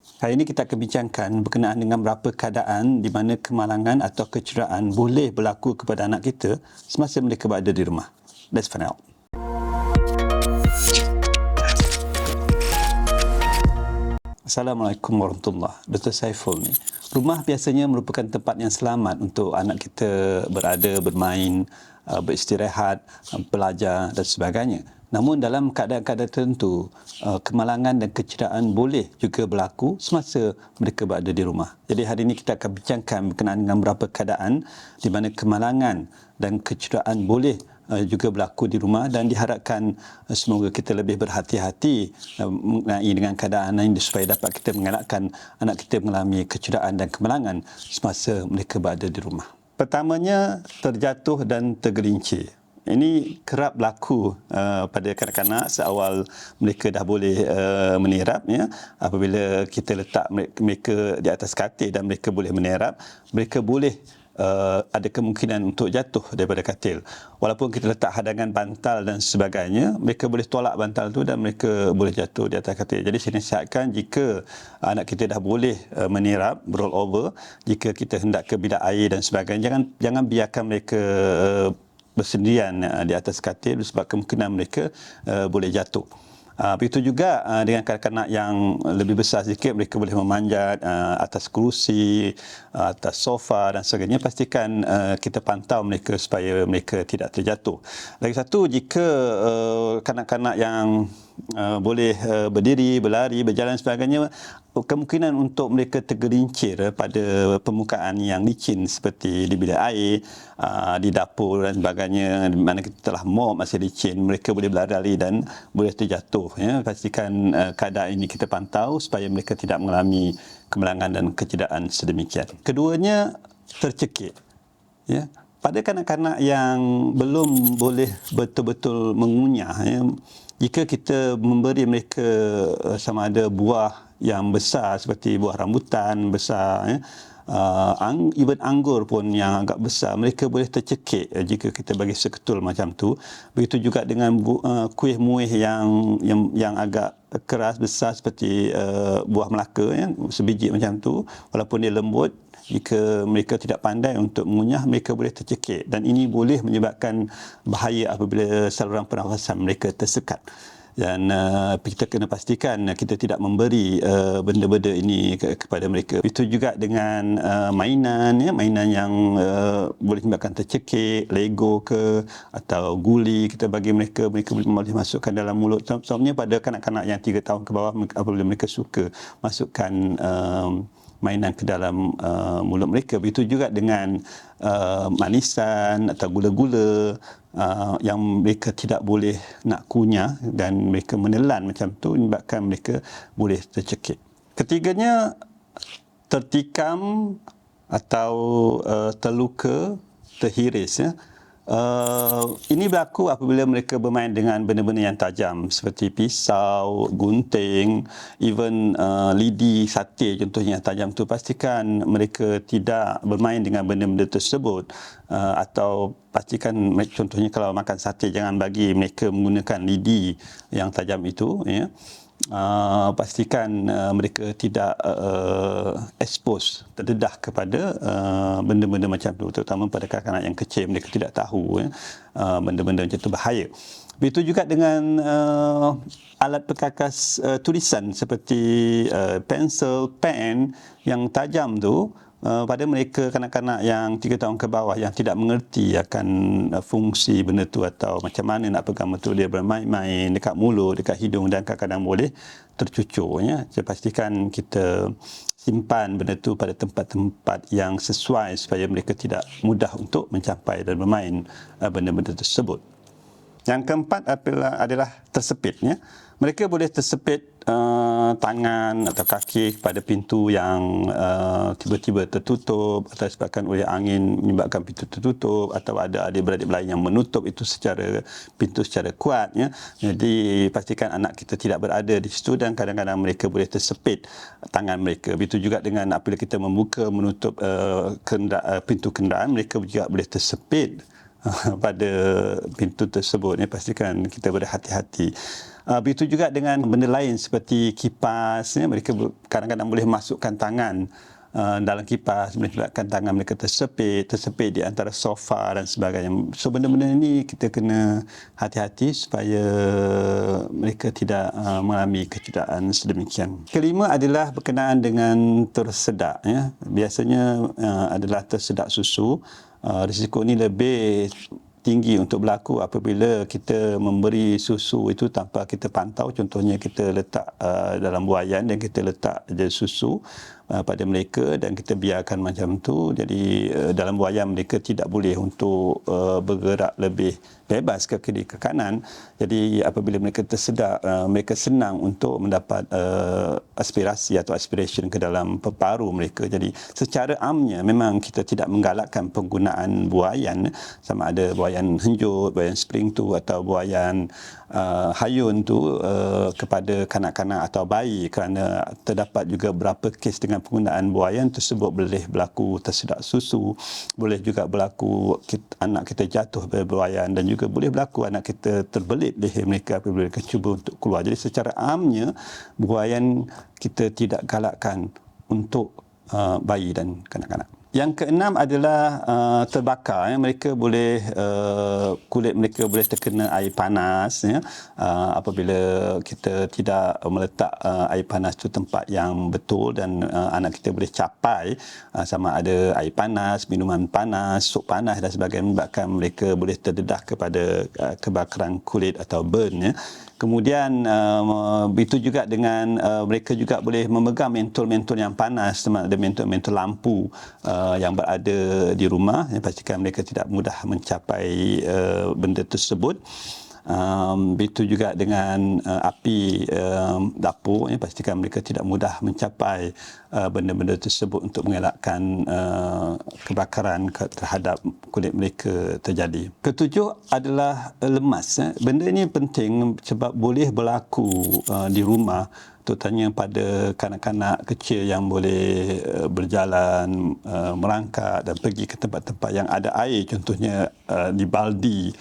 Hari ini kita akan bincangkan berkenaan dengan beberapa keadaan di mana kemalangan atau kecederaan boleh berlaku kepada anak kita semasa mereka berada di rumah. Let's find out. Assalamualaikum warahmatullahi wabarakatuh. Dr. Saiful ni. Rumah biasanya merupakan tempat yang selamat untuk anak kita berada, bermain, beristirahat, belajar dan sebagainya. Namun dalam keadaan-keadaan tertentu, kemalangan dan kecederaan boleh juga berlaku semasa mereka berada di rumah. Jadi hari ini kita akan bincangkan berkenaan dengan beberapa keadaan di mana kemalangan dan kecederaan boleh juga berlaku di rumah, dan diharapkan semoga kita lebih berhati-hati mengenai dengan keadaan ini supaya dapat kita mengelakkan anak kita mengalami kecederaan dan kemalangan semasa mereka berada di rumah. Pertamanya, terjatuh dan tergelincir. Ini kerap berlaku pada kanak-kanak seawal mereka dah boleh menerap, ya. Apabila kita letak mereka di atas katil dan mereka boleh menerap, mereka boleh ada kemungkinan untuk jatuh daripada katil. Walaupun kita letak hadangan bantal dan sebagainya, mereka boleh tolak bantal tu dan mereka boleh jatuh di atas katil. Jadi saya nasihatkan, jika anak kita dah boleh menerap, roll over, jika kita hendak ke bilik air dan sebagainya, jangan biarkan mereka bersendirian di atas katil sebab kemungkinan mereka boleh jatuh. Begitu juga dengan kanak-kanak yang lebih besar sedikit, mereka boleh memanjat atas kerusi, atas sofa dan sebagainya. Pastikan kita pantau mereka supaya mereka tidak terjatuh. Lagi satu, jika kanak-kanak yang boleh berdiri, berlari, berjalan sebagainya, kemungkinan untuk mereka tergelincir pada permukaan yang licin seperti di bilik air, di dapur dan sebagainya, di mana kita telah mop masih licin, mereka boleh berlari dan boleh terjatuh. Ya. Pastikan keadaan ini kita pantau supaya mereka tidak mengalami kemalangan dan kecederaan sedemikian. Keduanya, tercekik. Ya. Pada kanak-kanak yang belum boleh betul-betul mengunyah, ya, jika kita memberi mereka sama ada buah yang besar seperti buah rambutan besar, ya, even anggur pun yang agak besar, mereka boleh tercekik jika kita bagi seketul macam tu. Begitu juga dengan kuih muih yang agak keras besar seperti buah Melaka, ya, sebiji macam tu, walaupun dia lembut, jika mereka tidak pandai untuk mengunyah, mereka boleh tercekik, dan ini boleh menyebabkan bahaya apabila saluran pernafasan mereka tersekat. Dan kita kena pastikan kita tidak memberi benda-benda ini kepada mereka. Itu juga dengan mainan, ya, mainan yang boleh menyebabkan tercekik, Lego ke atau guli kita bagi mereka, mereka boleh masukkan dalam mulut. Contohnya pada kanak-kanak yang 3 tahun ke bawah, apabila mereka suka masukkan mainan ke dalam mulut mereka. Begitu juga dengan manisan atau gula-gula yang mereka tidak boleh nak kunyah dan mereka menelan macam tu, menyebabkan mereka boleh tercekik. Ketiganya, tertikam atau terluka, terhiris, ya. Ini berlaku apabila mereka bermain dengan benda-benda yang tajam seperti pisau, gunting, even lidi, sate contohnya yang tajam tu. Pastikan mereka tidak bermain dengan benda-benda tersebut, atau pastikan contohnya kalau makan sate, jangan bagi mereka menggunakan lidi yang tajam itu, ya. Pastikan mereka tidak expose, terdedah kepada benda-benda macam tu, terutama pada kanak-kanak yang kecil, mereka tidak tahu, ya, benda-benda macam tu bahaya. Begitu juga dengan alat perkakas tulisan seperti pensel, pen yang tajam tu. Pada mereka kanak-kanak yang 3 tahun ke bawah yang tidak mengerti akan fungsi benda tu atau macam mana nak pegang betul, dia bermain-main dekat mulut, dekat hidung, dan kadang-kadang boleh tercucur, ya. Jadi pastikan kita simpan benda tu pada tempat-tempat yang sesuai supaya mereka tidak mudah untuk mencapai dan bermain benda-benda tersebut. Yang keempat adalah tersepit, ya. Mereka boleh tersepit tangan atau kaki pada pintu yang tiba-tiba tertutup atau disebabkan oleh angin menyebabkan pintu tertutup, atau ada adik-beradik lain yang menutup itu pintu secara kuat, ya. Jadi pastikan anak kita tidak berada di situ, dan kadang-kadang mereka boleh tersepit tangan mereka. Begitu juga dengan apabila kita membuka menutup pintu kenderaan, mereka juga boleh tersepit pada pintu tersebut, ya. Pastikan kita berhati-hati. Begitu juga dengan benda lain seperti kipas, ya, mereka kadang-kadang boleh masukkan tangan dalam kipas, menyebabkan tangan mereka tersepit di antara sofa dan sebagainya. So benda-benda ini kita kena hati-hati supaya mereka tidak mengalami kecederaan sedemikian. Kelima adalah berkenaan dengan tersedak. Ya. Biasanya adalah tersedak susu. Risiko ini lebih tinggi untuk berlaku apabila kita memberi susu itu tanpa kita pantau. Contohnya kita letak dalam buaian dan kita letak je susu pada mereka dan kita biarkan macam tu. Jadi dalam buaian mereka tidak boleh untuk bergerak lebih bebas ke kiri ke kanan. Jadi apabila mereka tersedak, mereka senang untuk mendapat aspirasi atau aspiration ke dalam paru mereka. Jadi secara amnya memang kita tidak menggalakkan penggunaan buaian, sama ada buaian henjut, buaian spring tu atau buaian hayun tu kepada kanak-kanak atau bayi, kerana terdapat juga beberapa kes dengan penggunaan buaian tersebut boleh berlaku tersedak susu, boleh juga berlaku anak kita jatuh dari buaian dan juga boleh berlaku anak kita terbelit leher mereka apabila mereka cuba untuk keluar. Jadi secara amnya buaian kita tidak galakkan untuk bayi dan kanak-kanak. Yang keenam adalah terbakar. Ya. Mereka boleh kulit mereka boleh terkena air panas. Ya. Apabila kita tidak meletak air panas itu tempat yang betul dan anak kita boleh capai sama ada air panas, minuman panas, sup panas dan sebagainya, menyebabkan mereka boleh terdedah kepada kebakaran kulit atau burn. Ya. Kemudian itu juga dengan mereka juga boleh memegang mentol-mentol yang panas, sama ada mentol-mentol lampu yang berada di rumah. Pastikan mereka tidak mudah mencapai benda tersebut. Begitu juga dengan api dapur, pastikan mereka tidak mudah mencapai benda-benda tersebut untuk mengelakkan kebakaran terhadap kulit mereka terjadi. Ketujuh adalah lemas. Benda ini penting sebab boleh berlaku di rumah, terutamanya pada kanak-kanak kecil yang boleh berjalan, merangkak dan pergi ke tempat-tempat yang ada air, contohnya di baldi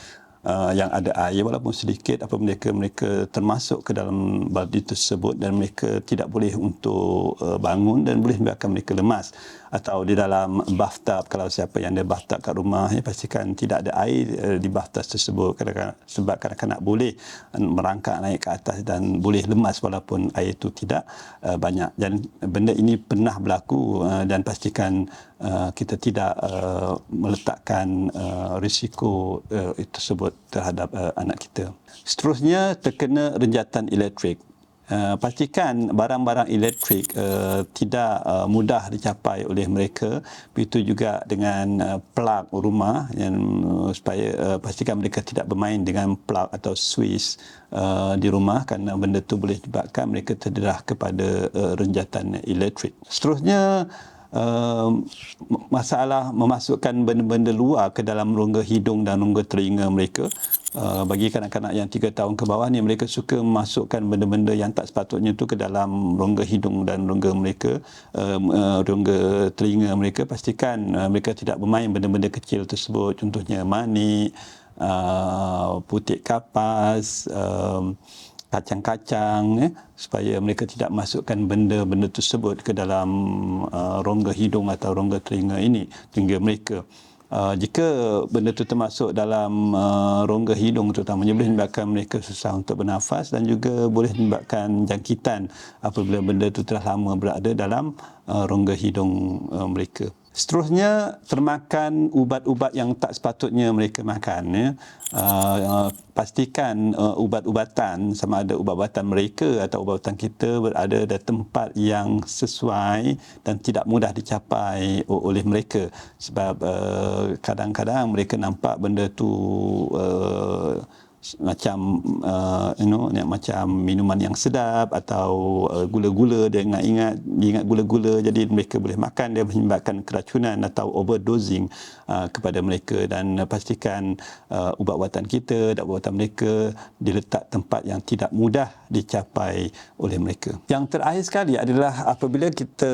yang ada air walaupun sedikit, apabila mereka termasuk ke dalam baldi tersebut dan mereka tidak boleh untuk bangun dan boleh menyebabkan mereka lemas. Atau di dalam bathtub, kalau siapa yang ada bathtub kat rumah, pastikan tidak ada air di bathtub tersebut, sebab kanak-kanak boleh merangkak naik ke atas dan boleh lemas walaupun air itu tidak banyak. Dan benda ini pernah berlaku dan pastikan kita tidak meletakkan risiko tersebut terhadap anak kita. Seterusnya, terkena renjatan elektrik. Pastikan barang-barang elektrik tidak mudah dicapai oleh mereka. Begitu juga dengan plug rumah, yang supaya pastikan mereka tidak bermain dengan plug atau switch di rumah, kerana benda itu boleh menyebabkan mereka terdedah kepada renjatan elektrik. Seterusnya, masalah memasukkan benda-benda luar ke dalam rongga hidung dan rongga telinga mereka. Bagi kanak-kanak yang 3 tahun ke bawah ni, mereka suka memasukkan benda-benda yang tak sepatutnya itu ke dalam rongga hidung dan rongga mereka, rongga telinga mereka. Pastikan mereka tidak bermain benda-benda kecil tersebut, contohnya manik, putik kapas, kacang-kacang, supaya mereka tidak masukkan benda-benda tersebut ke dalam rongga hidung atau rongga telinga mereka. Jika benda itu termasuk dalam rongga hidung terutamanya, boleh menyebabkan mereka susah untuk bernafas dan juga boleh menyebabkan jangkitan apabila benda itu telah lama berada dalam rongga hidung mereka. Seterusnya, termakan ubat-ubat yang tak sepatutnya mereka makan. Ya. Pastikan ubat-ubatan, sama ada ubat-ubatan mereka atau ubat-ubatan kita, berada di tempat yang sesuai dan tidak mudah dicapai oleh mereka. Sebab kadang-kadang mereka nampak benda tu macam macam minuman yang sedap atau gula-gula, dia ingat gula-gula, jadi mereka boleh makan, dia menyebabkan keracunan atau overdosing kepada mereka. Dan pastikan ubat-ubatan kita dan ubat-ubatan mereka diletak tempat yang tidak mudah dicapai oleh mereka. Yang terakhir sekali adalah apabila kita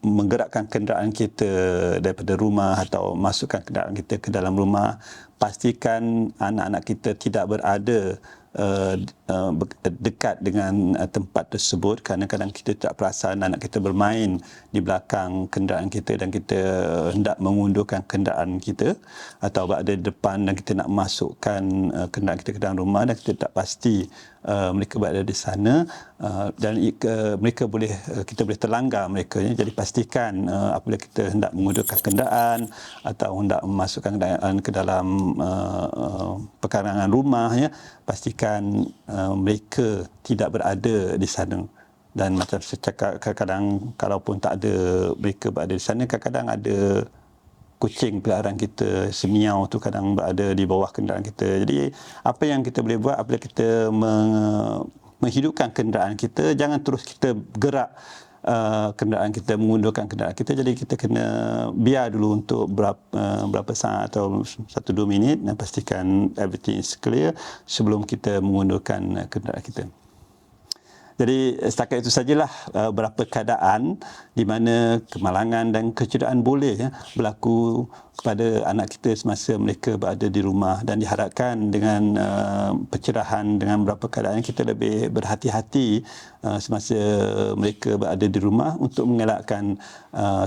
menggerakkan kenderaan kita daripada rumah atau masukkan kenderaan kita ke dalam rumah, pastikan anak-anak kita tidak berada dekat dengan tempat tersebut. Kadang-kadang kita tak perasan anak kita bermain di belakang kenderaan kita dan kita hendak mengundurkan kenderaan kita atau berada di depan dan kita nak masukkan kenderaan kita ke dalam rumah dan kita tak pasti mereka berada di sana, dan kita boleh terlanggar mereka, ya. Jadi pastikan apabila kita hendak mengundurkan kenderaan atau hendak memasukkan kenderaan ke dalam perkarangan rumah, ya, pastikan mereka tidak berada di sana. Dan macam saya cakap, kadang-kadang kalaupun tak ada mereka berada di sana, kadang-kadang ada kucing peliharaan kita, semiau tu kadang berada di bawah kenderaan kita. Jadi apa yang kita boleh buat apabila kita menghidupkan kenderaan kita, jangan terus kita gerak kenderaan kita, mengundurkan kenderaan kita. Jadi kita kena biar dulu untuk berapa saat atau 1-2 minit dan pastikan everything is clear sebelum kita mengundurkan kenderaan kita. Jadi setakat itu sajalah beberapa keadaan di mana kemalangan dan kecederaan boleh, ya, berlaku kepada anak kita semasa mereka berada di rumah, dan diharapkan dengan pencerahan dengan beberapa keadaan kita lebih berhati-hati semasa mereka berada di rumah untuk mengelakkan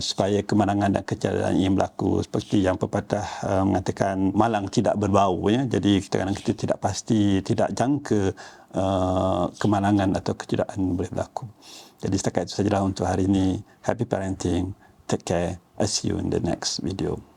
supaya kemalangan dan kecederaan yang berlaku. Seperti yang pepatah mengatakan, malang tidak berbau, ya. Jadi kadang-kadang kita tidak pasti, tidak jangka kemalangan atau kecederaan boleh berlaku. Jadi setakat itu sajalah untuk hari ini. Happy parenting. Take care. I'll see you in the next video.